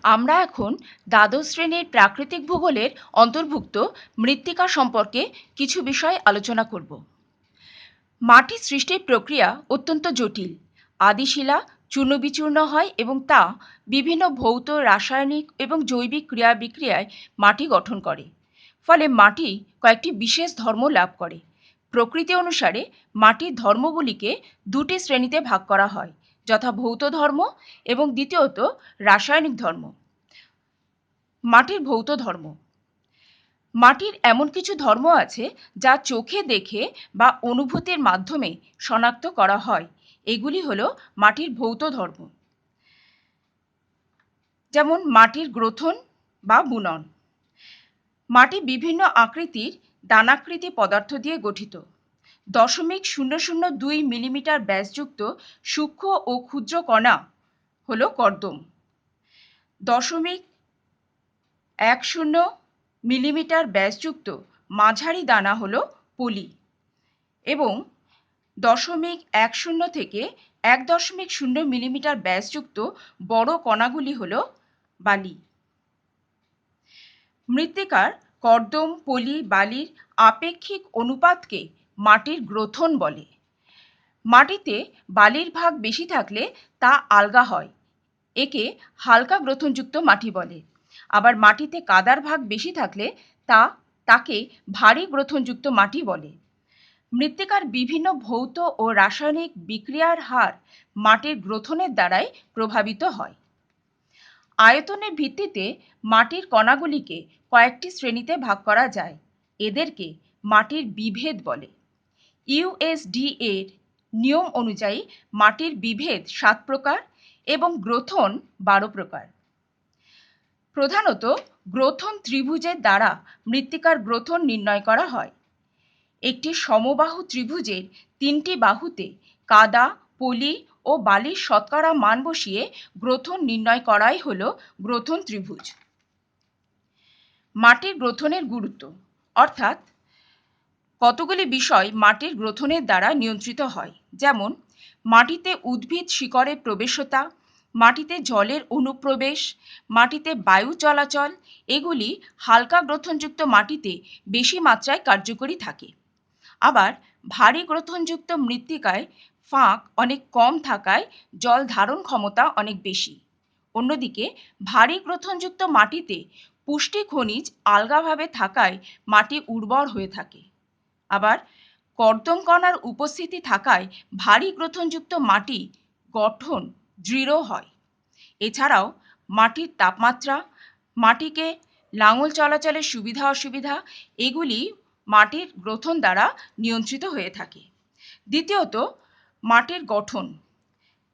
আমরা এখন দ্বাদশ শ্রেণীর প্রাকৃতিক ভূগোলের অন্তর্ভুক্ত মৃত্তিকা সম্পর্কে কিছু বিষয় আলোচনা করব। মাটি সৃষ্টির প্রক্রিয়া অত্যন্ত জটিল। আদিশিলা চূর্ণ বিচূর্ণ হয় এবং তা বিভিন্ন ভৌত, রাসায়নিক এবং জৈবিক ক্রিয়া বিক্রিয়ায় মাটি গঠন করে। ফলে মাটি কয়েকটি বিশেষ ধর্ম লাভ করে। প্রকৃতি অনুসারে মাটির ধর্মগুলিকে দুটি শ্রেণীতে ভাগ করা হয়, যথা ভৌত ধর্ম এবং দ্বিতীয়ত রাসায়নিক ধর্ম। মাটির ভৌত ধর্ম। মাটির এমন কিছু ধর্ম আছে যা চোখে দেখে বা অনুভূতির মাধ্যমে শনাক্ত করা হয়। এগুলি হলো মাটির ভৌত ধর্ম। যেমন মাটির গ্রথন বা বুনন। মাটি বিভিন্ন আকৃতির দানাকৃতি পদার্থ দিয়ে গঠিত। 0.002 মিলিমিটার ব্যাসযুক্ত সূক্ষ্ম ও ক্ষুদ্র কণা হলো কর্দম। 0.10 মিলিমিটার ব্যাসযুক্ত মাঝারি দানা হলো পলি এবং 0.10 থেকে 1.0 মিলিমিটার ব্যাসযুক্ত বড় কণাগুলি হলো বালি। মৃত্তিকার কর্দম, পলি, বালির আপেক্ষিক অনুপাতকে মাটির গ্রথন বলে। মাটিতে বালির ভাগ বেশি থাকলে তা আলগা হয়, একে হালকা গ্রথনযুক্ত মাটি বলে। আবার মাটিতে কাদার ভাগ বেশি থাকলে তাকে ভারী গ্রথনযুক্ত মাটি বলে। মৃত্তিকার বিভিন্ন ভৌত ও রাসায়নিক বিক্রিয়ার হার মাটির গ্রথনের দ্বারাই প্রভাবিত হয়। আয়তনের ভিত্তিতে মাটির কণাগুলিকে কয়েকটি শ্রেণীতে ভাগ করা যায়। এদেরকে মাটির বিভেদ বলে। ইউএসডিএর নিয়ম অনুযায়ী মাটির বিভেদ 7 প্রকার এবং গ্রথন 12 প্রকার। প্রধানত গ্রথন ত্রিভুজের দ্বারা মৃত্তিকার গ্রথন নির্ণয় করা হয়। একটি সমবাহু ত্রিভুজের 3টি বাহুতে কাদা, পলি ও বালির শতকরা মান বসিয়ে গ্রথন নির্ণয় করাই হলো গ্রথন ত্রিভুজ। মাটির গ্রথনের গুরুত্ব, অর্থাৎ কতগুলি বিষয় মাটির গ্রথনের দ্বারা নিয়ন্ত্রিত হয়। যেমন মাটিতে উদ্ভিদ শিকড়ের প্রবেশতা, মাটিতে জলের অনুপ্রবেশ, মাটিতে বায়ু চলাচল, এগুলি হালকা গ্রথনযুক্ত মাটিতে বেশি মাত্রায় কার্যকরী থাকে। আবার ভারী গ্রথনযুক্ত মৃত্তিকায় ফাঁক অনেক কম থাকায় জল ধারণ ক্ষমতা অনেক বেশি। অন্যদিকে ভারী গ্রথনযুক্ত মাটিতে পুষ্টি খনিজ আলগাভাবে থাকায় মাটি উর্বর হয়ে থাকে। আবার কর্দম কণার উপস্থিতি থাকায় ভারী গ্রথনযুক্ত মাটি গঠন দৃঢ় হয়। এছাড়াও মাটির তাপমাত্রা, মাটিকে লাঙল চলাচলের সুবিধা অসুবিধা, এগুলি মাটির গ্রথন দ্বারা নিয়ন্ত্রিত হয়ে থাকে। দ্বিতীয়ত মাটির গঠন।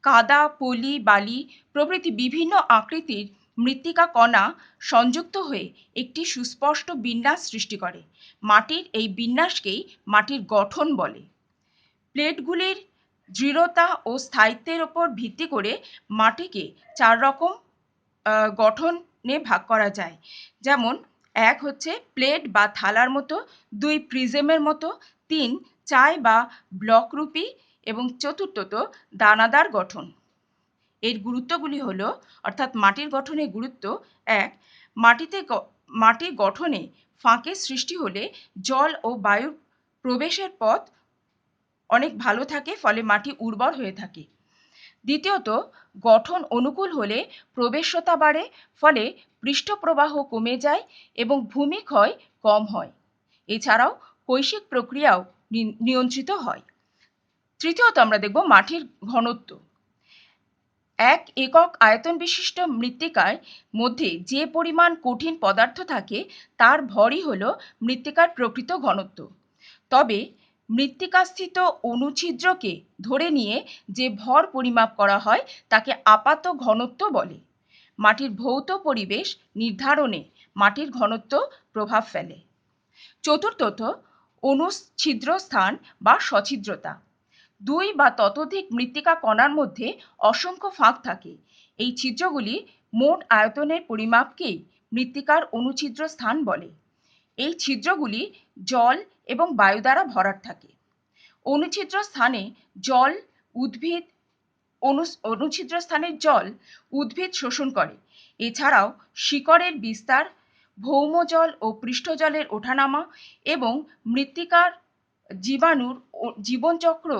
কাদা, পলি, বালি প্রভৃতি বিভিন্ন আকৃতির মৃত্তিকা কণা সংযুক্ত হয়ে একটি সুস্পষ্ট বিন্যাস সৃষ্টি করে। মাটির এই বিন্যাসকেই মাটির গঠন বলে। প্লেটগুলির দৃঢ়তা ও স্থায়িত্বের ওপর ভিত্তি করে মাটিকে 4 রকম গঠনে ভাগ করা যায়। যেমন 1 হচ্ছে প্লেট বা থালার মতো, 2 প্রিজমের মতো, 3 চায় বা ব্লকরূপী এবং চতুর্থত দানাদার গঠন। এর গুরুত্বগুলি হলো, অর্থাৎ মাটির গঠনের গুরুত্ব: 1, মাটির গঠনে ফাঁকের সৃষ্টি হলে জল ও বায়ুর প্রবেশের পথ অনেক ভালো থাকে, ফলে মাটি উর্বর হয়ে থাকে। দ্বিতীয়ত, গঠন অনুকূল হলে প্রবেশতা বাড়ে, ফলে পৃষ্ঠপ্রবাহ কমে যায় এবং ভূমিক্ষয় কম হয়। এছাড়াও কৈশিক প্রক্রিয়াও নিয়ন্ত্রিত হয়। তৃতীয়ত আমরা দেখব মাটির ঘনত্ব। 1 একক আয়তন বিশিষ্ট মৃত্তিকার মধ্যে যে পরিমাণ কঠিন পদার্থ থাকে তার ভরই হলো মৃত্তিকার প্রকৃত ঘনত্ব। তবে মৃত্তিকাস্থিত অনুছিদ্রকে ধরে নিয়ে যে ভর পরিমাপ করা হয় তাকে আপাত ঘনত্ব বলে। মাটির ভৌত পরিবেশ নির্ধারণে মাটির ঘনত্ব প্রভাব ফেলে। চতুর্থত, অনুছিদ্র স্থান বা সছিদ্রতা। 2 বা ততোধিক মৃত্তিকা কণার মধ্যে অসংখ্য ফাঁক থাকে। এই ছিদ্রগুলি মোট আয়তনের পরিমাপকেই মৃত্তিকার অনুছিদ্র স্থান বলে। এই ছিদ্রগুলি জল এবং বায়ু দ্বারা ভরাট থাকে। অনুছিদ্র স্থানের জল উদ্ভিদ শোষণ করে এছাড়াও শিকড়ের বিস্তার, ভৌমজল ও পৃষ্ঠজলের ওঠানামা এবং মৃত্তিকার জীবাণুর জীবনচক্র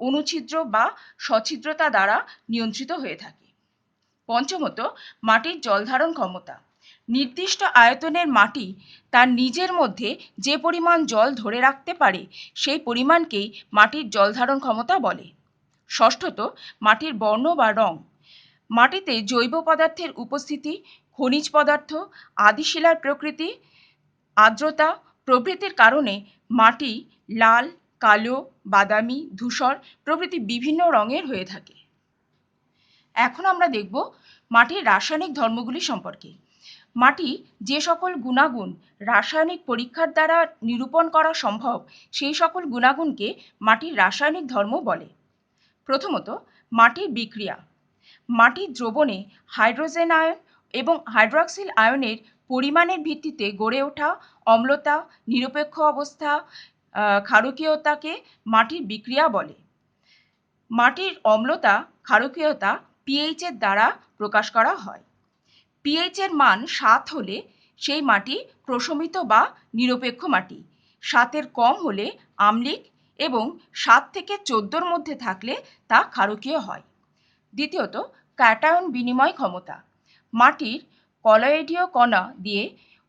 অনুছিদ্র বা সছিদ্রতা দ্বারা নিয়ন্ত্রিত হয়ে থাকে। পঞ্চমত, মাটির জলধারণ ক্ষমতা। নির্দিষ্ট আয়তনের মাটি তার নিজের মধ্যে যে পরিমাণ জল ধরে রাখতে পারে সেই পরিমাণকেই মাটির জলধারণ ক্ষমতা বলে। ষষ্ঠত, মাটির বর্ণ বা রং। মাটিতে জৈব পদার্থের উপস্থিতি, খনিজ পদার্থ, আদিশিলার প্রকৃতি, আর্দ্রতা প্রভৃতির কারণে মাটি লাল, কালো, বাদামি, ধূসর প্রভৃতি বিভিন্ন রঙের হয়ে থাকে। এখন আমরা দেখব মাটির রাসায়নিক ধর্মগুলি সম্পর্কে। মাটি যে সকল গুণাগুণ রাসায়নিক পরীক্ষার দ্বারা নিরূপণ করা সম্ভব সেই সকল গুণাগুণকে মাটির রাসায়নিক ধর্ম বলে। প্রথমত, মাটির বিক্রিয়া। মাটির দ্রবণে হাইড্রোজেন আয়ন এবং হাইড্রক্সিল আয়নের পরিমাণের ভিত্তিতে গড়ে ওঠা অম্লতা, নিরপেক্ষ অবস্থা, ক্ষারকীয়তাকে মাটির বিক্রিয়া বলে। মাটির অম্লতা, ক্ষারকীয়তা পিএইচ এর দ্বারা প্রকাশ করা হয়। পিএইচ এর মান 7 হলে সেই মাটি প্রশমিত বা নিরপেক্ষ মাটি, 7 এর কম হলে আম্লিক এবং 7 থেকে 14 মধ্যে থাকলে তা ক্ষারকীয় হয়। দ্বিতীয়ত, ক্যাটায়ন বিনিময় ক্ষমতা। মাটির কলয়েডীয় কণা দিয়ে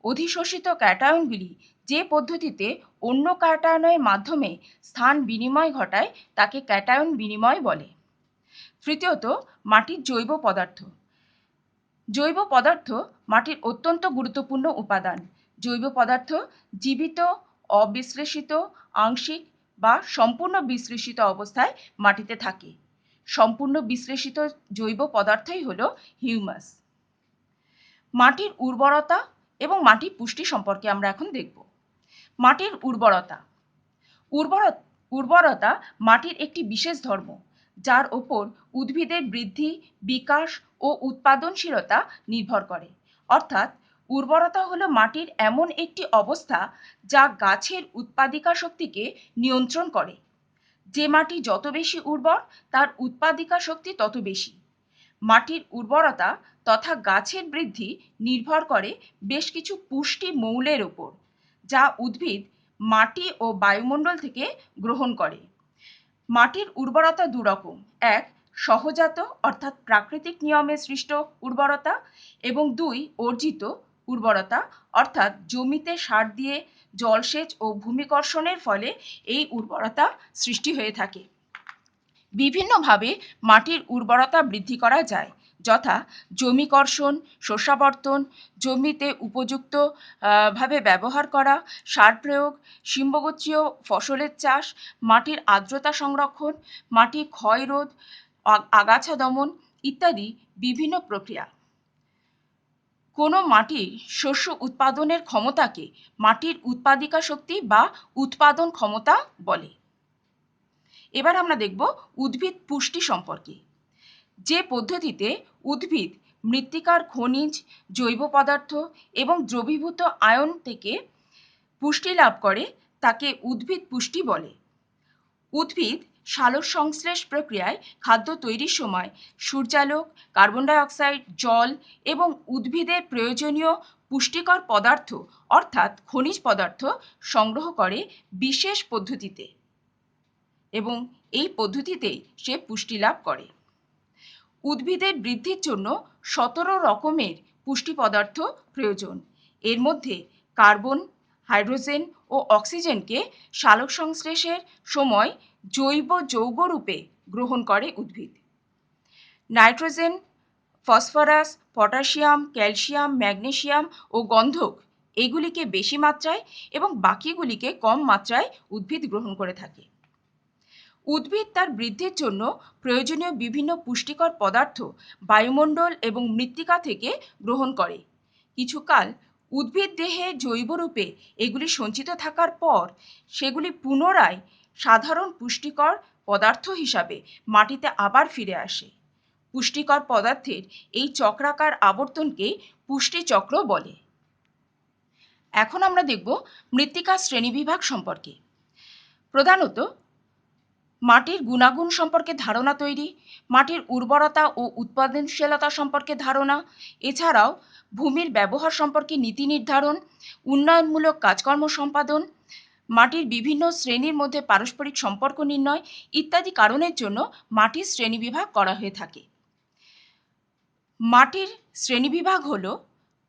অধিশোষিত ক্যাটায়নগুলি যে পদ্ধতিতে অন্য ক্যাটায়নের মাধ্যমে স্থান বিনিময় ঘটায় তাকে ক্যাটায়ন বিনিময় বলে। তৃতীয়ত, মাটির জৈব পদার্থ। জৈব পদার্থ মাটির অত্যন্ত গুরুত্বপূর্ণ উপাদান। জৈব পদার্থ জীবিত, অবিশ্লেষিত, আংশিক বা সম্পূর্ণ বিশ্লেষিত অবস্থায় মাটিতে থাকে। সম্পূর্ণ বিশ্লেষিত জৈব পদার্থই হলো হিউমাস। মাটির উর্বরতা এবং মাটির পুষ্টি সম্পর্কে আমরা এখন দেখব। মাটির উর্বরতা। উর্বরতা মাটির একটি বিশেষ ধর্ম, যার ওপর উদ্ভিদের বৃদ্ধি, বিকাশ ও উৎপাদনশীলতা নির্ভর করে। অর্থাৎ উর্বরতা হলো মাটির এমন একটি অবস্থা যা গাছের উৎপাদিকা শক্তিকে নিয়ন্ত্রণ করে। যে মাটি যত বেশি উর্বর তার উৎপাদিকা শক্তি তত বেশি। মাটির উর্বরতা তথা গাছের বৃদ্ধি নির্ভর করে বেশ কিছু পুষ্টি মৌলের ওপর, যা উদ্ভিদ মাটি ও বায়ুমণ্ডল থেকে গ্রহণ করে। মাটির উর্বরতা দুরকম, এক সহজাত অর্থাৎ প্রাকৃতিক নিয়মে সৃষ্ট উর্বরতা এবং দুই অর্জিত উর্বরতা অর্থাৎ জমিতে সার দিয়ে জলসেচ ও ভূমিকর্ষণের ফলে এই উর্বরতা সৃষ্টি হয়ে থাকে। বিভিন্নভাবে মাটির উর্বরতা বৃদ্ধি করা যায়, যথা জমিকর্ষণ, শস্যাবর্তন, জমিতে উপযুক্ত ভাবে ব্যবহার করা, সার প্রয়োগ, শিম্বগোত্রীয় ফসলের চাষ, মাটির আর্দ্রতা সংরক্ষণ, মাটির ক্ষয় রোধ, আগাছা দমন ইত্যাদি বিভিন্ন প্রক্রিয়া। কোনো মাটির শস্য উৎপাদনের ক্ষমতাকে মাটির উৎপাদিকা শক্তি বা উৎপাদন ক্ষমতা বলে। এবার আমরা দেখব উদ্ভিদ পুষ্টি সম্পর্কে। যে পদ্ধতিতে উদ্ভিদ মৃত্তিকার খনিজ, জৈব পদার্থ এবং দ্রবীভূত আয়ন থেকে পুষ্টি লাভ করে তাকে উদ্ভিদ পুষ্টি বলে। উদ্ভিদ সালোক সংশ্লেষ প্রক্রিয়ায় খাদ্য তৈরির সময় সূর্যালোক, কার্বন ডাই অক্সাইড, জল এবং উদ্ভিদের প্রয়োজনীয় পুষ্টিকর পদার্থ অর্থাৎ খনিজ পদার্থ সংগ্রহ করে বিশেষ পদ্ধতিতে এবং এই পদ্ধতিতেই সে পুষ্টি লাভ করে। উদ্ভিদের বৃদ্ধির জন্য 17 রকমের পুষ্টি পদার্থ প্রয়োজন। এর মধ্যে কার্বন, হাইড্রোজেন ও অক্সিজেনকে সালোক সংশ্লেষের সময় জৈব যৌগ রূপে গ্রহণ করে উদ্ভিদ। Nitrogen, phosphorus, potassium, calcium, magnesium ও গন্ধক এগুলিকে বেশি মাত্রায় এবং বাকিগুলিকে কম মাত্রায় উদ্ভিদ গ্রহণ করে থাকে। উদ্ভিদ তার বৃদ্ধির জন্য প্রয়োজনীয় বিভিন্ন পুষ্টিকর পদার্থ বায়ুমণ্ডল এবং মৃত্তিকা থেকে গ্রহণ করে। কিছুকাল উদ্ভিদ দেহে জৈবরূপে এগুলি সঞ্চিত থাকার পর সেগুলি পুনরায় সাধারণ পুষ্টিকর পদার্থ হিসাবে মাটিতে আবার ফিরে আসে। পুষ্টিকর পদার্থের এই চক্রাকার আবর্তনকে পুষ্টিচক্র বলে। এখন আমরা দেখব মৃত্তিকা শ্রেণীবিভাগ সম্পর্কে। প্রধানত মাটির গুণাগুণ সম্পর্কে ধারণা তৈরি, মাটির উর্বরতা ও উৎপাদনশীলতা সম্পর্কে ধারণা, এছাড়াও ভূমির ব্যবহার সম্পর্কে নীতি নির্ধারণ, উন্নয়নমূলক কাজকর্ম সম্পাদন, মাটির বিভিন্ন শ্রেণীর মধ্যে পারস্পরিক সম্পর্ক নির্ণয় ইত্যাদি কারণের জন্য মাটির শ্রেণীবিভাগ করা হয়ে থাকে। মাটির শ্রেণীবিভাগ হল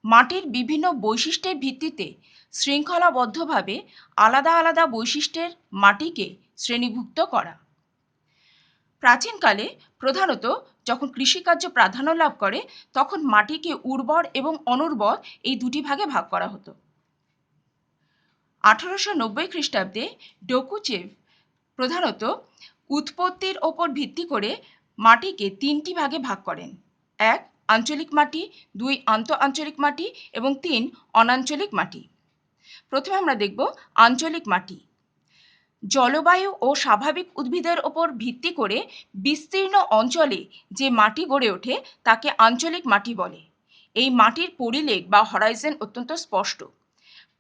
মাটির বিভিন্ন বৈশিষ্ট্যের ভিত্তিতে শৃঙ্খলাবদ্ধভাবে আলাদা আলাদা বৈশিষ্ট্যের মাটিকে শ্রেণীভুক্ত করা। প্রাচীনকালে প্রধানত যখন কৃষিকার্য প্রাধান্য লাভ করে তখন মাটিকে উর্বর এবং অনুর্বর এই দুটি ভাগে ভাগ করা হতো। 1890 খ্রিস্টাব্দে ডোকুচেভ প্রধানত উৎপত্তির ওপর ভিত্তি করে মাটিকে তিনটি ভাগে ভাগ করেন: 1 আঞ্চলিক মাটি, 2 আন্তঃআঞ্চলিক মাটি এবং 3 অনাঞ্চলিক মাটি। প্রথমে আমরা দেখব আঞ্চলিক মাটি। জলবায়ু ও স্বাভাবিক উদ্ভিদের ওপর ভিত্তি করে বিস্তীর্ণ অঞ্চলে যে মাটি গড়ে ওঠে তাকে আঞ্চলিক মাটি বলে। এই মাটির পরিলেখ বা হরাইজন অত্যন্ত স্পষ্ট।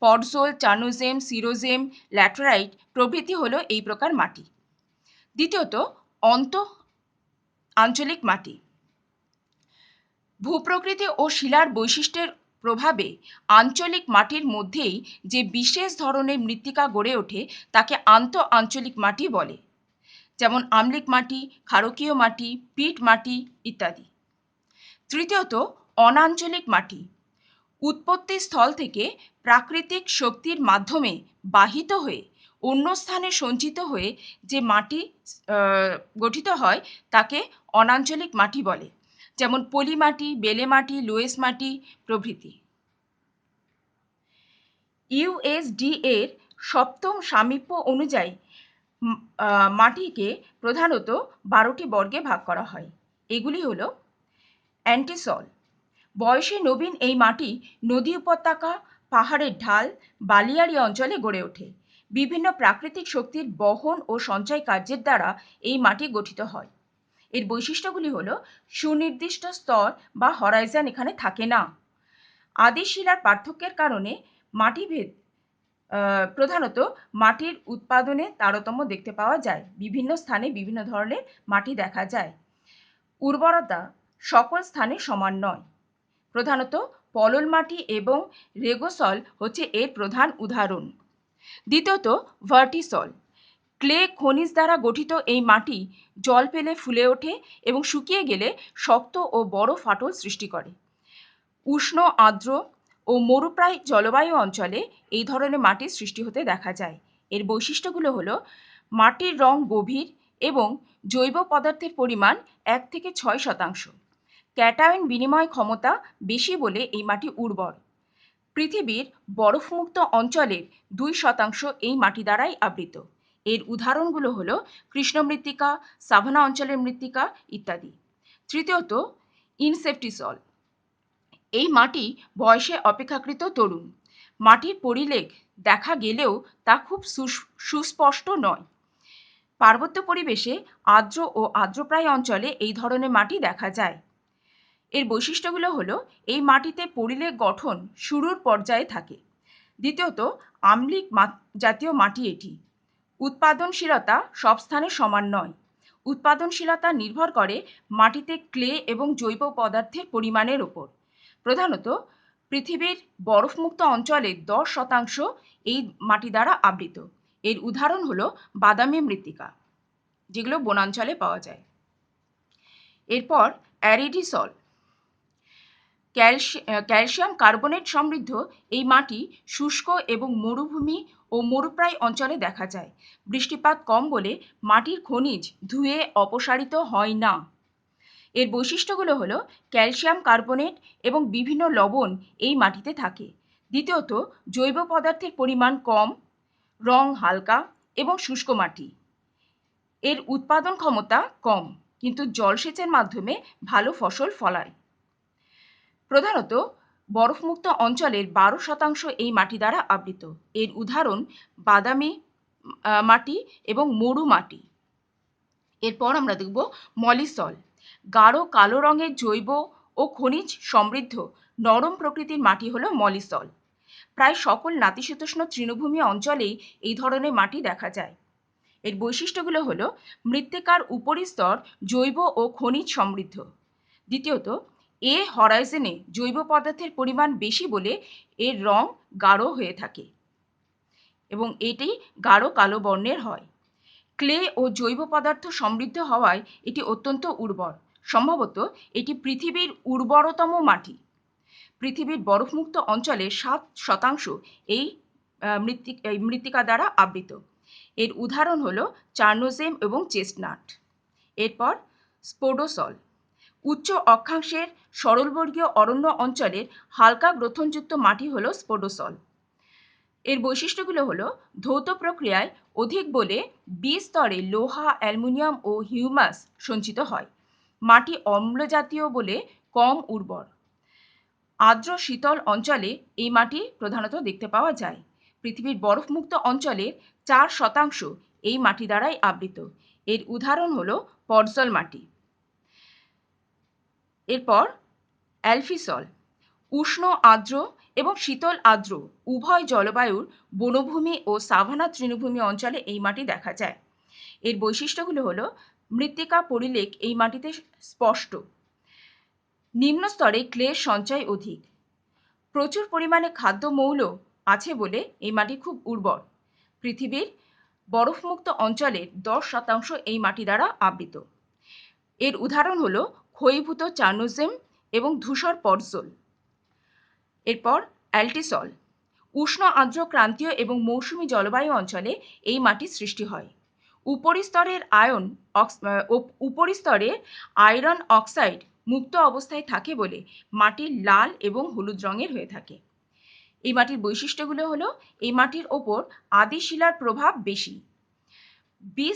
পডজোল, চার্নোজেম, সিরোজেম, ল্যাটেরাইট প্রভৃতি হলো এই প্রকার মাটি। দ্বিতীয়ত আঞ্চলিক মাটি। ভূপ্রকৃতি ও শিলার বৈশিষ্ট্যের প্রভাবে আঞ্চলিক মাটির মধ্যেই যে বিশেষ ধরনের মৃত্তিকা গড়ে ওঠে তাকে আন্তঃআঞ্চলিক মাটি বলে, যেমন আম্লিক মাটি, ক্ষারকীয় মাটি, পিট মাটি ইত্যাদি। তৃতীয়ত অনাঞ্চলিক মাটি। উৎপত্তি স্থল থেকে প্রাকৃতিক শক্তির মাধ্যমে বাহিত হয়ে অন্য স্থানে সঞ্চিত হয়ে যে মাটি গঠিত হয় তাকে অনাঞ্চলিক মাটি বলে, যেমন পলি মাটি, বেলে মাটি, লোয়েস মাটি প্রভৃতি। ইউএসডি এর সপ্তম সামীপ্য অনুযায়ী মাটিকে প্রধানত 12টি বর্গে ভাগ করা হয়। এগুলি হলো: অ্যান্টিসল। বয়সে নবীন এই মাটি নদী উপত্যকা, পাহাড়ের ঢাল, বালিয়াড়ি অঞ্চলে গড়ে ওঠে। বিভিন্ন প্রাকৃতিক শক্তির বহন ও সঞ্চয় কার্যের দ্বারা এই মাটি গঠিত হয়। এর বৈশিষ্ট্যগুলি হলো সুনির্দিষ্ট স্তর বা হরাইজন এখানে থাকে না। আদি শিলার পার্থক্যের কারণে মাটিভেদ প্রধানত মাটির উৎপাদনে তারতম্য দেখতে পাওয়া যায়। বিভিন্ন স্থানে বিভিন্ন ধরনের মাটি দেখা যায়। উর্বরতা সকল স্থানে সমান নয়। প্রধানত পলল মাটি এবং রেগোসল হচ্ছে এর প্রধান উদাহরণ। দ্বিতীয়ত ভার্টিসল। ক্লে খনিজ দ্বারা গঠিত এই মাটি জল পেলে ফুলে ওঠে এবং শুকিয়ে গেলে শক্ত ও বড় ফাটল সৃষ্টি করে। উষ্ণ, আর্দ্র ও মরুপ্রায় জলবায়ু অঞ্চলে এই ধরনের মাটির সৃষ্টি হতে দেখা যায়। এর বৈশিষ্ট্যগুলো হলো মাটির রং গভীর এবং জৈব পদার্থের পরিমাণ 1 থেকে 6%। ক্যাটায়ন বিনিময় ক্ষমতা বেশি বলে এই মাটি উর্বর। পৃথিবীর বরফমুক্ত অঞ্চলের 2% এই মাটি দ্বারাই আবৃত। এর উদাহরণগুলো হলো কৃষ্ণ মৃত্তিকা, সাভানা অঞ্চলের মৃত্তিকা ইত্যাদি। তৃতীয়ত ইনসেপ্টিসল। এই মাটি বয়সে অপেক্ষাকৃত তরুণ। মাটির পরিলেখ দেখা গেলেও তা খুব সুস্পষ্ট নয়। পার্বত্য পরিবেশে আর্দ্র ও আর্দ্রপ্রায় অঞ্চলে এই ধরনের মাটি দেখা যায়। এর বৈশিষ্ট্যগুলো হলো এই মাটিতে পরিলেখ গঠন শুরুর পর্যায়ে থাকে। দ্বিতীয়ত আম্লিক জাতীয় মাটি এটি। উৎপাদনশীলতা সব স্থানে সমান নয়। উৎপাদনশীলতা নির্ভর করে মাটিতে ক্লে এবং জৈব পদার্থের পরিমাণের ওপর। প্রধানত পৃথিবীর বরফমুক্ত অঞ্চলে 10% এই মাটি দ্বারা আবৃত। এর উদাহরণ হলো বাদামি মৃত্তিকা, যেগুলো বনাঞ্চলে পাওয়া যায়। এরপর অ্যারিডিসল। ক্যালসিয়াম কার্বনেট সমৃদ্ধ এই মাটি শুষ্ক এবং মরুভূমি ও মরুপ্রায় অঞ্চলে দেখা যায়। বৃষ্টিপাত কম বলে মাটির খনিজ ধুয়ে অপসারিত হয় না। এর বৈশিষ্ট্যগুলো হলো ক্যালসিয়াম কার্বনেট এবং বিভিন্ন লবণ এই মাটিতে থাকে। দ্বিতীয়ত জৈব পদার্থের পরিমাণ কম, রং হালকা এবং শুষ্ক মাটি। এর উৎপাদন ক্ষমতা কম, কিন্তু জলসেচের মাধ্যমে ভালো ফসল ফলায়। প্রধানত বরফমুক্ত অঞ্চলের 12% এই মাটি দ্বারা আবৃত। এর উদাহরণ বাদামি মাটি এবং মরু মাটি। এরপর আমরা দেখব মলিসল। গাঢ় কালো রঙের জৈব ও খনিজ সমৃদ্ধ নরম প্রকৃতির মাটি হলো মলিসল। প্রায় সকল নাতিশীতোষ্ণ তৃণভূমি অঞ্চলেই এই ধরনের মাটি দেখা যায়। এর বৈশিষ্ট্যগুলো হলো মৃত্তিকার উপরিস্তর জৈব ও খনিজ সমৃদ্ধ। দ্বিতীয়ত, হরাইজনে জৈব পদার্থের পরিমাণ বেশি বলে এর রং গাঢ় হয়ে থাকে এবং এটি গাঢ় কালো বর্ণের হয়। ক্লে ও জৈব পদার্থ সমৃদ্ধ হওয়ায় এটি অত্যন্ত উর্বর। সম্ভবত এটি পৃথিবীর উর্বরতম মাটি। পৃথিবীর বরফমুক্ত অঞ্চলে 7% এই মৃত্তিকা দ্বারা আবৃত। এর উদাহরণ হলো চার্নোজেম এবং চেস্টনাট। এরপর স্পোডোসল। উচ্চ অক্ষাংশের সরলবর্গীয় অরণ্য অঞ্চলের হালকা গ্রথনযুক্ত মাটি হলো স্পোডোসল। এর বৈশিষ্ট্যগুলো হলো ধৌত প্রক্রিয়ায় অধিক বলে স্তরে লোহা, অ্যালুমিনিয়াম ও হিউমাস সঞ্চিত হয়। মাটি অম্লজাতীয় বলে কম উর্বর। আর্দ্র শীতল অঞ্চলে এই মাটি প্রধানত দেখতে পাওয়া যায়। পৃথিবীর বরফমুক্ত অঞ্চলের 4% এই মাটি দ্বারাই আবৃত। এর উদাহরণ হলো পর্জল মাটি। এরপর অ্যালফিসল। উষ্ণ আর্দ্র এবং শীতল আর্দ্র উভয় জলবায়ুর বনভূমি ও সাভানা তৃণভূমি অঞ্চলে এই মাটি দেখা যায়। এর বৈশিষ্ট্যগুলো হলো মৃত্তিকা পরিলেখ এই মাটিতে স্পষ্ট। নিম্ন স্তরে ক্লের সঞ্চয় অধিক। প্রচুর পরিমাণে খাদ্য মৌল আছে বলে এই মাটি খুব উর্বর। পৃথিবীর বরফমুক্ত অঞ্চলের 10% এই মাটি দ্বারা আবৃত। এর উদাহরণ হলো ক্ষয়ীভূত চার্নোজেম এবং ধূসর পর্জল। এরপর অ্যালটিসল। উষ্ণ আর্দ্র ক্রান্তীয় এবং মৌসুমী জলবায়ু অঞ্চলে এই মাটির সৃষ্টি হয়। উপরিস্তরে আয়রন অক্সাইড মুক্ত অবস্থায় থাকে বলে মাটি লাল এবং হলুদ রঙের হয়ে থাকে। এই মাটির বৈশিষ্ট্যগুলো হলো এই মাটির ওপর আদি শিলার প্রভাব বেশি।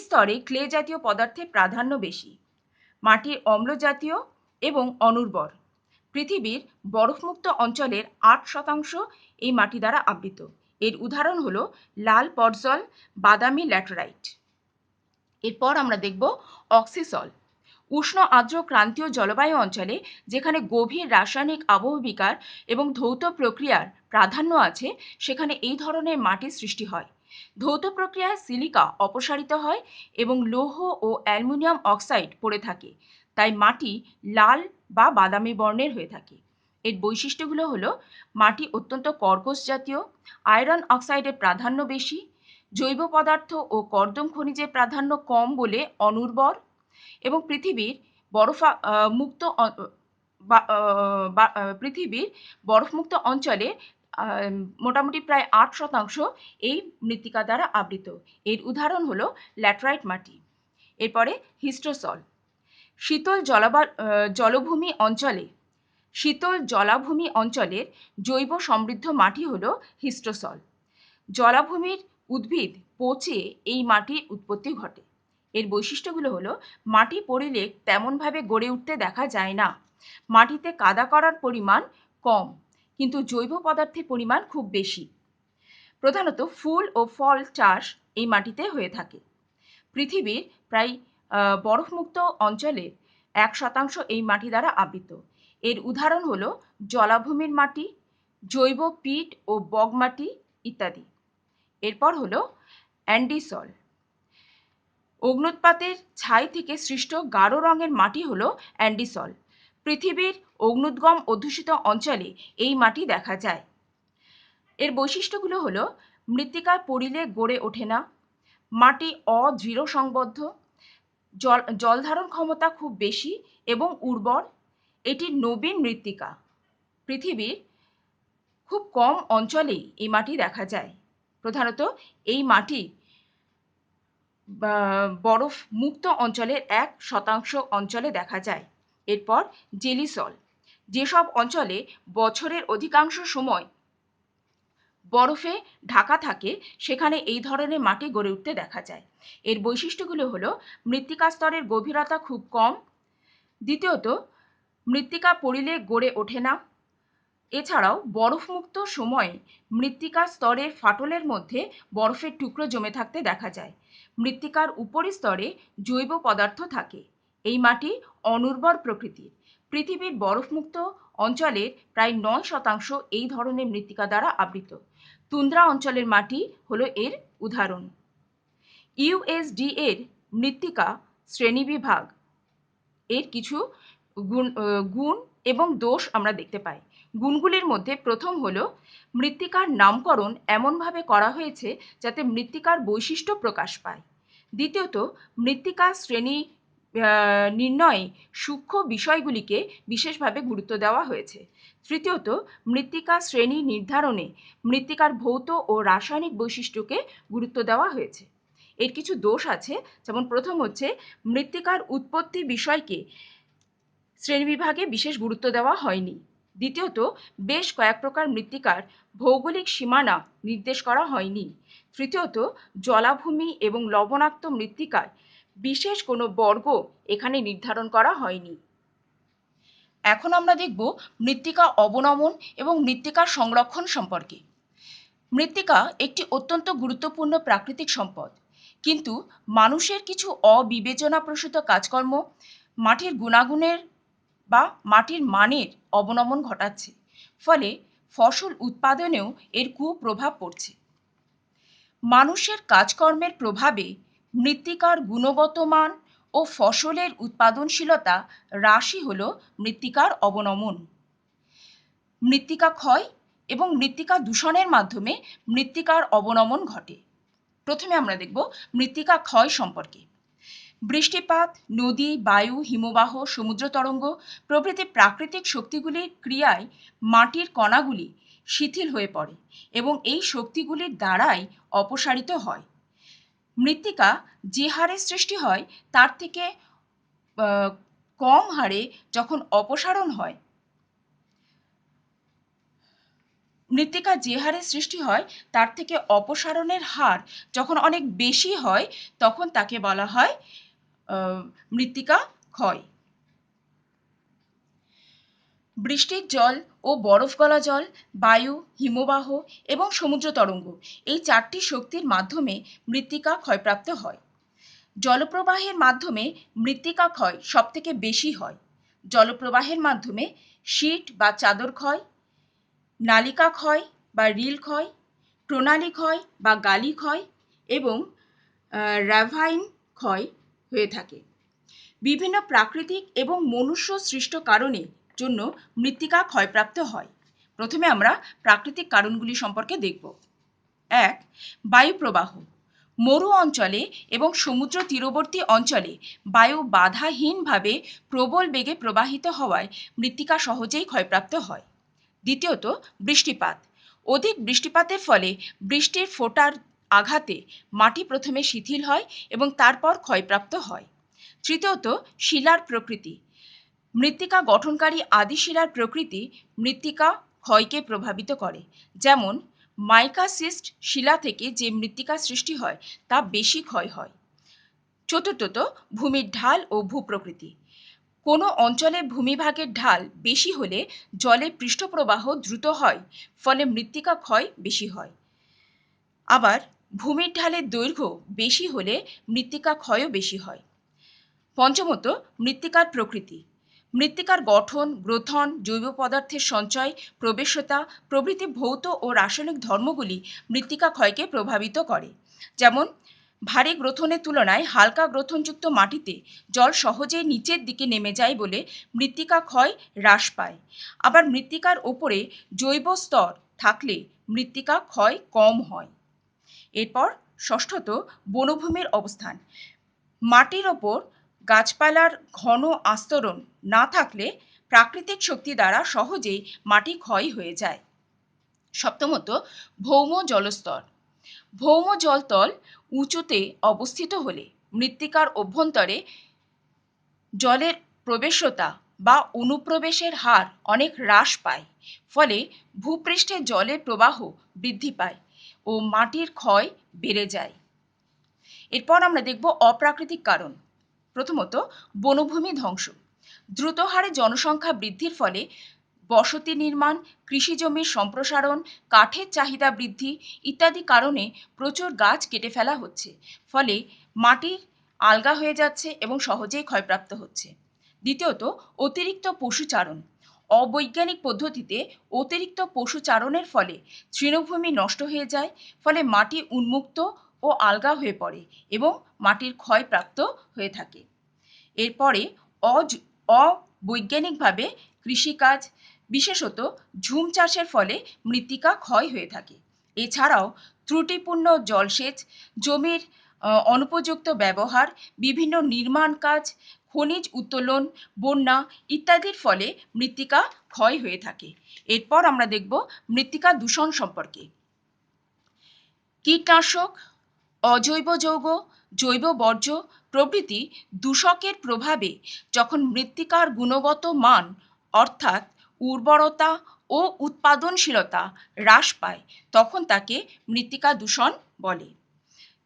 স্তরে ক্লে জাতীয় পদার্থের প্রাধান্য বেশি। মাটি অম্লজাতীয় এবং অনুর্বর। পৃথিবীর বরফমুক্ত অঞ্চলের 8% এই মাটি দ্বারা আবৃত। এর উদাহরণ হলো লাল পর্জল, বাদামি ল্যাটেরাইট। এরপর আমরা দেখব অক্সিসল। উষ্ণ আর্দ্র ক্রান্তীয় জলবায়ু অঞ্চলে যেখানে গভীর রাসায়নিক আবহবিকার এবং ধৌত প্রক্রিয়ার প্রাধান্য আছে, সেখানে এই ধরনের মাটির সৃষ্টি হয়। ধৌত প্রক্রিয়ায় সিলিকা অপসারিত হয় এবং লৌহ ও অ্যালুমিনিয়াম অক্সাইড পড়ে থাকে, তাই মাটি লাল বা বাদামি বর্ণের হয়ে থাকে। এর বৈশিষ্ট্যগুলো হলো মাটি অত্যন্ত কর্কশ জাতীয়, আয়রন অক্সাইডের প্রাধান্য বেশি, জৈব পদার্থ ও কর্দম খনিজের প্রাধান্য কম বলে অনুর্বর, এবং পৃথিবীর বরফমুক্ত অঞ্চলে মোটামুটি প্রায় 8% এই মৃত্তিকা দ্বারা আবৃত। এর উদাহরণ হলো ল্যাটেরাইট মাটি। এরপরে হিস্টোসল। শীতল জলাভূমি অঞ্চলের জৈব সমৃদ্ধ মাটি হলো হিস্টোসল। জলাভূমির উদ্ভিদ পচে এই মাটির উৎপত্তি ঘটে। এর বৈশিষ্ট্যগুলো হলো মাটি পরিলেখ তেমনভাবে গড়ে উঠতে দেখা যায় না। মাটিতে কাদা করার পরিমাণ কম, কিন্তু জৈব পদার্থের পরিমাণ খুব বেশি। প্রধানত ফুল ও ফল চাষ এই মাটিতে হয়ে থাকে। পৃথিবীর প্রায় বরফমুক্ত অঞ্চলের 1% এই মাটি দ্বারা আবৃত। এর উদাহরণ হলো জলাভূমির মাটি, জৈব পিট ও বগ মাটি ইত্যাদি। এরপর হলো অ্যান্ডিসল। অগ্ন্যুৎপাতের ছাই থেকে সৃষ্ট গাঢ় রঙের মাটি হলো অ্যান্ডিসল। পৃথিবীর অগ্ন্যুদ্গম অধ্যুষিত অঞ্চলে এই মাটি দেখা যায়। এর বৈশিষ্ট্যগুলো হলো মৃত্তিকার পরিলেখ গড়ে ওঠে না, মাটি অদৃঢ় সংবদ্ধ, জলধারণ ক্ষমতা খুব বেশি এবং উর্বর। এটি নবীন মৃত্তিকা। পৃথিবীর খুব কম অঞ্চলেই এই মাটি দেখা যায়। প্রধানত এই মাটি বরফ মুক্ত অঞ্চলের 1% অঞ্চলে দেখা যায়। এরপর জেলিসল। যেসব অঞ্চলে বছরের অধিকাংশ সময় বরফে ঢাকা থাকে, সেখানে এই ধরনের মাটি গড়ে উঠতে দেখা যায়। এর বৈশিষ্ট্যগুলো হলো মৃত্তিকা স্তরের গভীরতা খুব কম। দ্বিতীয়ত, মৃত্তিকা পরিলেখ গড়ে ওঠে না। এছাড়াও বরফমুক্ত সময়ে মৃত্তিকা স্তরের ফাটলের মধ্যে বরফের টুকরো জমে থাকতে দেখা যায়। মৃত্তিকার উপরিস্তরে জৈব পদার্থ থাকে। এই মাটি অনুর্বর প্রকৃতির। পৃথিবীর বরফমুক্ত অঞ্চলের প্রায় 9% এই ধরনের মৃত্তিকা দ্বারা আবৃত। তুন্দ্রা অঞ্চলের মাটি হলো এর উদাহরণ। ইউএসডি এর মৃত্তিকা শ্রেণীবিভাগ এর কিছু গুণ এবং দোষ আমরা দেখতে পাই। গুণগুলির মধ্যে প্রথম হলো মৃত্তিকার নামকরণ এমনভাবে করা হয়েছে যাতে মৃত্তিকার বৈশিষ্ট্য প্রকাশ পায়। দ্বিতীয়ত, মৃত্তিকার শ্রেণী নির্ণয়ে সূক্ষ্ম বিষয়গুলিকে বিশেষভাবে গুরুত্ব দেওয়া হয়েছে। তৃতীয়ত, মৃত্তিকা শ্রেণী নির্ধারণে মৃত্তিকার ভৌত ও রাসায়নিক বৈশিষ্ট্যকে গুরুত্ব দেওয়া হয়েছে। এর কিছু দোষ আছে, যেমন প্রথম হচ্ছে মৃত্তিকার উৎপত্তি বিষয়কে শ্রেণীবিভাগে বিশেষ গুরুত্ব দেওয়া হয়নি। দ্বিতীয়ত, বেশ কয়েক প্রকার মৃত্তিকার ভৌগোলিক সীমানা নির্দেশ করা হয়নি। তৃতীয়ত, জলাভূমি এবং লবণাক্ত মৃত্তিকায় বিশেষ কোনো বর্গ এখানে নির্ধারণ করা হয়নি। এখন আমরা দেখব মৃত্তিকা অবনমন এবং মৃত্তিকার সংরক্ষণ সম্পর্কে। মৃত্তিকা একটি অত্যন্ত গুরুত্বপূর্ণ প্রাকৃতিক সম্পদ, কিন্তু মানুষের কিছু অবিবেচনাপ্রসূত কাজকর্ম মাটির গুণাগুণের বা মাটির মানের অবনমন ঘটাচ্ছে, ফলে ফসল উৎপাদনেও এর কুপ্রভাব পড়ছে। মানুষের কাজকর্মের প্রভাবে মৃত্তিকার গুণগত মান ও ফসলের উৎপাদনশীলতা হ্রাসই হল মৃত্তিকার অবনমন। মৃত্তিকা ক্ষয় এবং মৃত্তিকা দূষণের মাধ্যমে মৃত্তিকার অবনমন ঘটে। প্রথমে আমরা দেখব মৃত্তিকা ক্ষয় সম্পর্কে। বৃষ্টিপাত, নদী, বায়ু, হিমবাহ, সমুদ্র তরঙ্গ প্রভৃতি প্রাকৃতিক শক্তিগুলির ক্রিয়ায় মাটির কণাগুলি শিথিল হয়ে পড়ে এবং এই শক্তিগুলির দ্বারাই অপসারিত হয়। মৃত্তিকা যে হারে সৃষ্টি হয় তার থেকে কম হারে যখন অপসারণ হয়, মৃত্তিকা যে হারে সৃষ্টি হয় তার থেকে অপসারণের হার যখন অনেক বেশি হয়, তখন তাকে বলা হয় মৃত্তিকা ক্ষয়। বৃষ্টির জল ও বরফ গলা জল, বায়ু, হিমবাহ এবং সমুদ্র তরঙ্গ এই চারটি শক্তির মাধ্যমে মৃত্তিকা ক্ষয়প্রাপ্ত হয়। জলপ্রবাহের মাধ্যমে মৃত্তিকা ক্ষয় সবথেকে বেশি হয়। জলপ্রবাহের মাধ্যমে শীট বা চাদর ক্ষয়, নালিকা ক্ষয় বা রিল ক্ষয়, প্রণালী ক্ষয় বা গালি ক্ষয় এবং র্যাভাইন ক্ষয় হয়ে থাকে। বিভিন্ন প্রাকৃতিক এবং মনুষ্য সৃষ্ট কারণের জন্য মৃত্তিকা ক্ষয়প্রাপ্ত হয়। প্রথমে আমরা প্রাকৃতিক কারণগুলি সম্পর্কে দেখব। 1. বায়ু প্রবাহ। মরু অঞ্চলে এবং সমুদ্র তীরবর্তী অঞ্চলে বায়ু বাধাহীনভাবে প্রবল বেগে প্রবাহিত হওয়ায় মৃত্তিকা সহজেই ক্ষয়প্রাপ্ত হয়। দ্বিতীয়ত, বৃষ্টিপাত। অধিক বৃষ্টিপাতের ফলে বৃষ্টির ফোঁটার আঘাতে মাটি প্রথমে শিথিল হয় এবং তারপর ক্ষয়প্রাপ্ত হয়। তৃতীয়ত, শিলার প্রকৃতি। মৃত্তিকা গঠনকারী আদি শিলার প্রকৃতি মৃত্তিকা ক্ষয়কে প্রভাবিত করে। যেমন মাইকাসিস্ট শিলা থেকে যে মৃত্তিকা সৃষ্টি হয় তা বেশি ক্ষয় হয়। চতুর্থত, ভূমির ঢাল ও ভূপ্রকৃতি। কোনো অঞ্চলে ভূমিভাগের ঢাল বেশি হলে জলের পৃষ্ঠপ্রবাহ দ্রুত হয়, ফলে মৃত্তিকা ক্ষয় বেশি হয়। আবার ভূমির ঢালের দৈর্ঘ্য বেশি হলে মৃত্তিকা ক্ষয়ও বেশি হয়। পঞ্চমত, মৃত্তিকার প্রকৃতি। মৃত্তিকার গঠন, গ্রথন, জৈব পদার্থের সঞ্চয়, প্রবেশতা প্রভৃতি ভৌত ও রাসায়নিক ধর্মগুলি মৃত্তিকা ক্ষয়কে প্রভাবিত করে। যেমন ভারী গ্রথনের তুলনায় হালকা গ্রথনযুক্ত মাটিতে জল সহজেই নিচের দিকে নেমে যায় বলে মৃত্তিকা ক্ষয় হ্রাস পায়। আবার মৃত্তিকার ওপরে জৈব স্তর থাকলে মৃত্তিকা ক্ষয় কম হয়। এরপর ষষ্ঠত, বনভূমির অবস্থান। মাটির ওপর গাছপালার ঘন আস্তরণ না থাকলে প্রাকৃতিক শক্তি দ্বারা সহজেই মাটি ক্ষয় হয়ে যায়। সপ্তমত, ভৌম জলস্তর। ভৌম জলতল উঁচুতে অবস্থিত হলে মৃত্তিকার অভ্যন্তরে জলের প্রবেশতা বা অনুপ্রবেশের হার অনেক হ্রাস পায়, ফলে ভূপৃষ্ঠে জলের প্রবাহ বৃদ্ধি পায় ও মাটির ক্ষয় বেড়ে যায়। এরপর আমরা দেখব অপ্রাকৃতিক কারণ। প্রথমত, বনভূমি ধ্বংস। দ্রুত হারে জনসংখ্যা বৃদ্ধির ফলে বসতি নির্মাণ, কৃষি জমির সম্প্রসারণ, কাঠের চাহিদা বৃদ্ধি ইত্যাদি কারণে প্রচুর গাছ কেটে ফেলা হচ্ছে, ফলে মাটি আলগা হয়ে যাচ্ছে এবং সহজেই ক্ষয়প্রাপ্ত হচ্ছে। দ্বিতীয়ত, অতিরিক্ত পশুচারণ। অবৈজ্ঞানিক পদ্ধতিতে অতিরিক্ত পশুচারণের ফলে তৃণভূমি নষ্ট হয়ে যায়, ফলে মাটি উন্মুক্ত ও আলগা হয়ে পড়ে এবং মাটির ক্ষয়প্রাপ্ত হয়ে থাকে। এরপরে অবৈজ্ঞানিকভাবে কৃষিকাজ, বিশেষত ঝুম চাষের ফলে মৃত্তিকা ক্ষয় হয়ে থাকে। এছাড়াও ত্রুটিপূর্ণ জলসেচ, জমির অনুপযুক্ত ব্যবহার, বিভিন্ন নির্মাণ কাজ, খনিজ উত্তোলন, বন্যা ইত্যাদির ফলে মৃত্তিকা ক্ষয় হয়ে থাকে। এরপর আমরা দেখব মৃত্তিকা দূষণ সম্পর্কে। কীটনাশক, অজৈব যৌগ, জৈব বর্জ্য প্রভৃতি দূষকের প্রভাবে যখন মৃত্তিকার গুণগত মান অর্থাৎ উর্বরতা ও উৎপাদনশীলতা হ্রাস পায়, তখন তাকে মৃত্তিকা দূষণ বলে।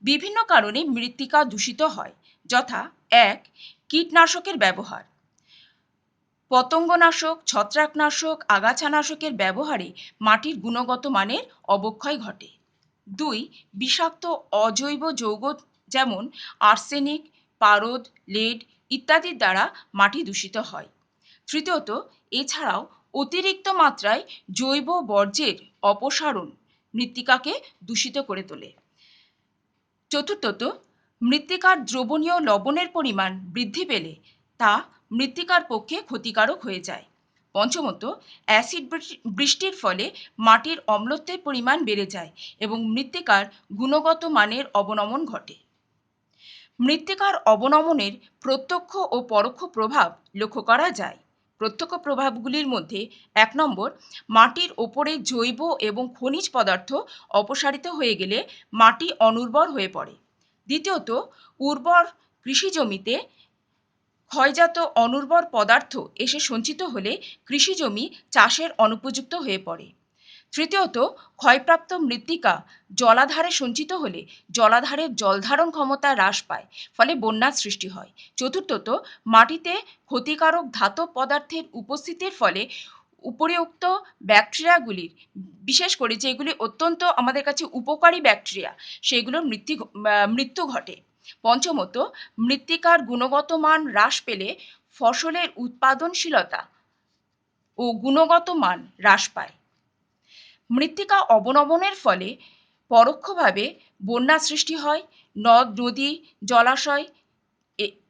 বিভিন্ন কারণে মৃত্তিকা দূষিত হয়, যথা ১. কীটনাশকের ব্যবহার। পতঙ্গনাশক, ছত্রাকনাশক, আগাছানাশকের ব্যবহারে মাটির গুণগত মানের অবক্ষয় ঘটে। ২. বিষাক্ত অজৈব যৌগ যেমন আর্সেনিক, পারদ, লেড ইত্যাদির দ্বারা মাটি দূষিত হয়। তৃতীয়ত, এছাড়াও অতিরিক্ত মাত্রায় জৈব বর্জ্যের অপসারণ মৃত্তিকাকে দূষিত করে তোলে। চতুর্থত, মৃত্তিকার দ্রবণীয় লবণের পরিমাণ বৃদ্ধি পেলে তা মৃত্তিকার পক্ষে ক্ষতিকারক হয়ে যায়। পঞ্চমত, অ্যাসিড বৃষ্টির ফলে মাটির অম্লত্বের পরিমাণ বেড়ে যায় এবং মৃত্তিকার গুণগত মানের অবনমন ঘটে। মৃত্তিকার অবনমনের প্রত্যক্ষ ও পরোক্ষ প্রভাব লক্ষ্য করা যায়। প্রত্যক্ষ প্রভাবগুলির মধ্যে ১ নম্বর, মাটির ওপরে জৈব এবং খনিজ পদার্থ অপসারিত হয়ে গেলে মাটি অনুর্বর হয়ে পড়ে। দ্বিতীয়ত, উর্বর কৃষিজমিতে ক্ষয়জাত অনুর্বর পদার্থ এসে সঞ্চিত হলে কৃষিজমি চাষের অনুপযুক্ত হয়ে পড়ে। তৃতীয়ত, ক্ষয়প্রাপ্ত মৃত্তিকা জলাধারে সঞ্চিত হলে জলাধারের জলধারণ ক্ষমতা হ্রাস পায়, ফলে বন্যার সৃষ্টি হয়। চতুর্থত, মাটিতে ক্ষতিকারক ধাতব পদার্থের উপস্থিতির ফলে উপরিউক্ত ব্যাকটেরিয়াগুলির, বিশেষ করে যেগুলি অত্যন্ত আমাদের কাছে উপকারী ব্যাকটেরিয়া, সেগুলোর মৃত্যু ঘটে। পঞ্চমত, মৃত্তিকার গুণগত মান হ্রাস পেলে ফসলের উৎপাদনশীলতা ও গুণগত মান হ্রাস পায়। মৃত্তিকা অবনমনের ফলে পরোক্ষভাবে বন্যা সৃষ্টি হয়, নদ নদী, জলাশয়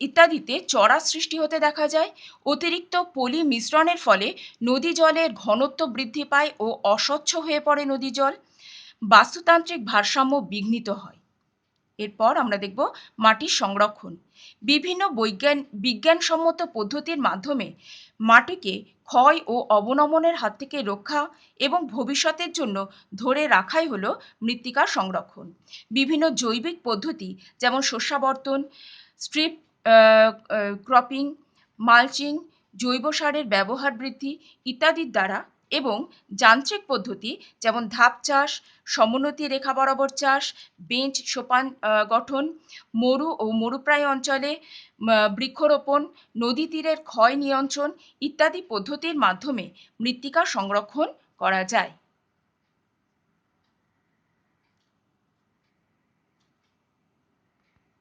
ইত্যাদিতে চড়া সৃষ্টি হতে দেখা যায়। অতিরিক্ত পলি মিশ্রণের ফলে নদী জলের ঘনত্ব বৃদ্ধি পায় ও অস্বচ্ছ হয়ে পড়ে নদী জল। বাস্তুতান্ত্রিক ভারসাম্য বিঘ্নিত হয়। এরপর আমরা দেখব মাটির সংরক্ষণ। বিভিন্ন বিজ্ঞানসম্মত পদ্ধতির মাধ্যমে মাটিকে ক্ষয় ও অবনমনের হাত থেকে রক্ষা এবং ভবিষ্যতের জন্য ধরে রাখাই হলো মৃত্তিকার সংরক্ষণ। বিভিন্ন জৈবিক পদ্ধতি যেমন শস্যাবর্তন, স্ট্রিপ ক্রপিং, মালচিং, জৈব সারের ব্যবহার বৃদ্ধি ইত্যাদির দ্বারা এবং যান্ত্রিক পদ্ধতি যেমন ধাপ চাষ, সমোন্নতি রেখা বরাবর চাষ, বেঞ্চ সোপান গঠন, মরু ও মরুপ্রায় অঞ্চলে বৃক্ষরোপণ, নদী তীরের ক্ষয় নিয়ন্ত্রণ ইত্যাদি পদ্ধতির মাধ্যমে মৃত্তিকা সংরক্ষণ করা যায়।